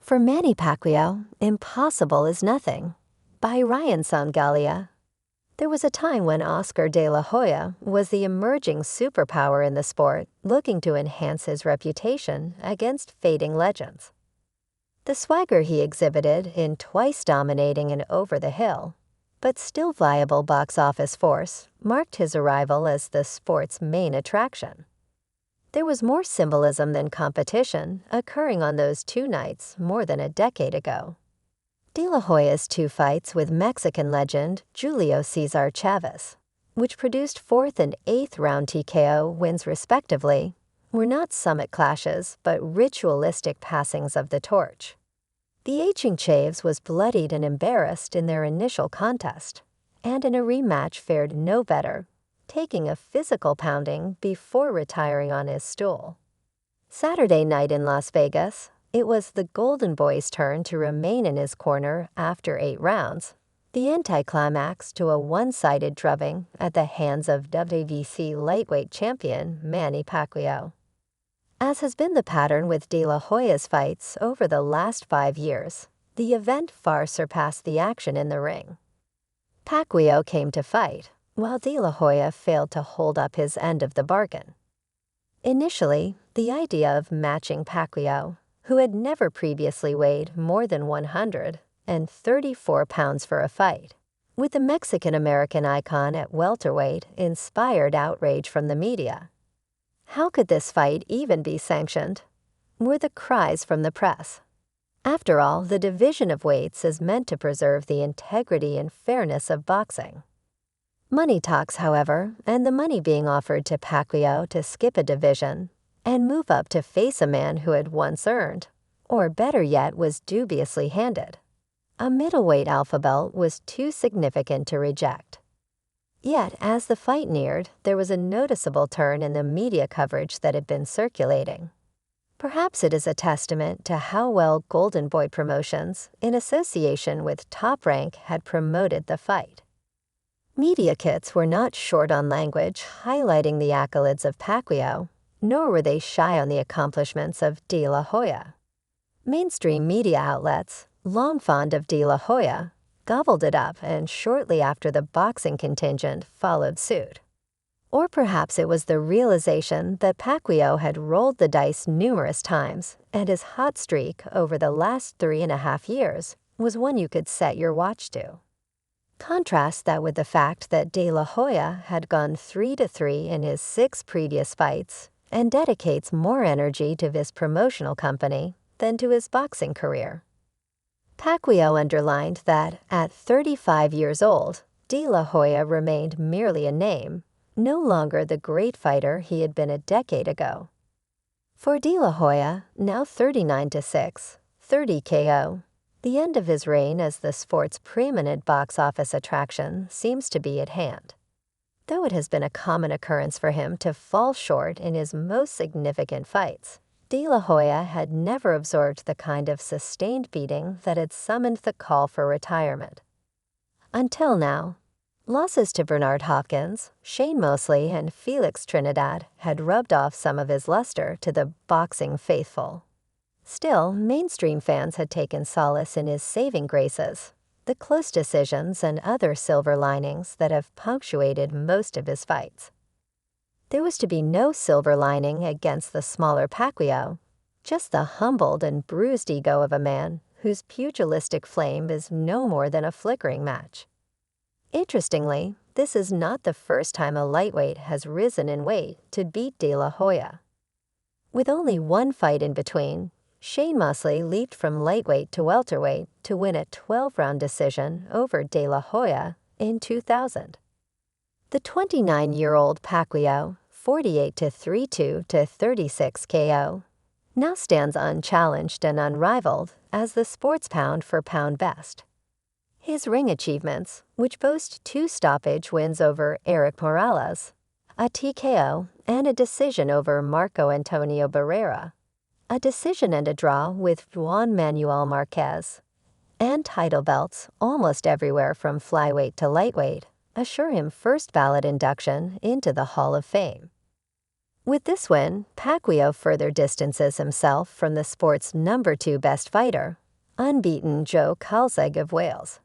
For Manny Pacquiao, impossible is nothing. By Ryan Sangalia. There was a time when Oscar de la Hoya was the emerging superpower in the sport, looking to enhance his reputation against fading legends. The swagger he exhibited in twice dominating an Over the Hill, but still viable box office force, marked his arrival as the sport's main attraction. There was more symbolism than competition occurring on those two nights more than a decade ago. De La Hoya's two fights with Mexican legend Julio Cesar Chavez, which produced 4th and 8th round TKO wins respectively, were not summit clashes but ritualistic passings of the torch. The aging Chaves was bloodied and embarrassed in their initial contest, and in a rematch fared no better, taking a physical pounding before retiring on his stool. Saturday night in Las Vegas, it was the Golden Boy's turn to remain in his corner after 8 rounds, the anticlimax to a one-sided drubbing at the hands of WBC lightweight champion Manny Pacquiao. As has been the pattern with De La Hoya's fights over the last 5 years, the event far surpassed the action in the ring. Pacquiao came to fight, while De La Hoya failed to hold up his end of the bargain. Initially, the idea of matching Pacquiao, who had never previously weighed more than 134 pounds for a fight, with the Mexican-American icon at welterweight inspired outrage from the media. How could this fight even be sanctioned? Were the cries from the press. After all, the division of weights is meant to preserve the integrity and fairness of boxing. Money talks, however, and the money being offered to Pacquiao to skip a division and move up to face a man who had once earned, or better yet was dubiously handed, a middleweight alpha belt was too significant to reject. Yet, as the fight neared, there was a noticeable turn in the media coverage that had been circulating. Perhaps it is a testament to how well Golden Boy Promotions, in association with Top Rank, had promoted the fight. Media kits were not short on language highlighting the accolades of Pacquiao, nor were they shy on the accomplishments of De La Hoya. Mainstream media outlets, long fond of De La Hoya, gobbled it up, and shortly after the boxing contingent followed suit. Or perhaps it was the realization that Pacquiao had rolled the dice numerous times, and his hot streak over the last 3.5 years was one you could set your watch to. Contrast that with the fact that De La Hoya had gone 3-3 in his 6 previous fights and dedicates more energy to his promotional company than to his boxing career. Pacquiao underlined that, at 35 years old, De La Hoya remained merely a name, no longer the great fighter he had been a decade ago. For De La Hoya, now 39-6, 30 KO, the end of his reign as the sport's preeminent box office attraction seems to be at hand. Though it has been a common occurrence for him to fall short in his most significant fights, De La Hoya had never absorbed the kind of sustained beating that had summoned the call for retirement. Until now, losses to Bernard Hopkins, Shane Mosley, and Felix Trinidad had rubbed off some of his luster to the boxing faithful. Still, mainstream fans had taken solace in his saving graces, the close decisions and other silver linings that have punctuated most of his fights. There was to be no silver lining against the smaller Pacquiao, just the humbled and bruised ego of a man whose pugilistic flame is no more than a flickering match. Interestingly, this is not the first time a lightweight has risen in weight to beat De La Hoya. With only one fight in between, Shane Mosley leaped from lightweight to welterweight to win a 12-round decision over De La Hoya in 2000. The 29-year-old Pacquiao, 48-32-36 KO, now stands unchallenged and unrivaled as the sport's pound-for-pound best. His ring achievements, which boast 2 stoppage wins over Eric Morales, a TKO, and a decision over Marco Antonio Barrera, a decision and a draw with Juan Manuel Marquez, and title belts almost everywhere from flyweight to lightweight, assure him first ballot induction into the Hall of Fame. With this win, Pacquiao further distances himself from the sport's number 2 best fighter, unbeaten Joe Calzaghe of Wales.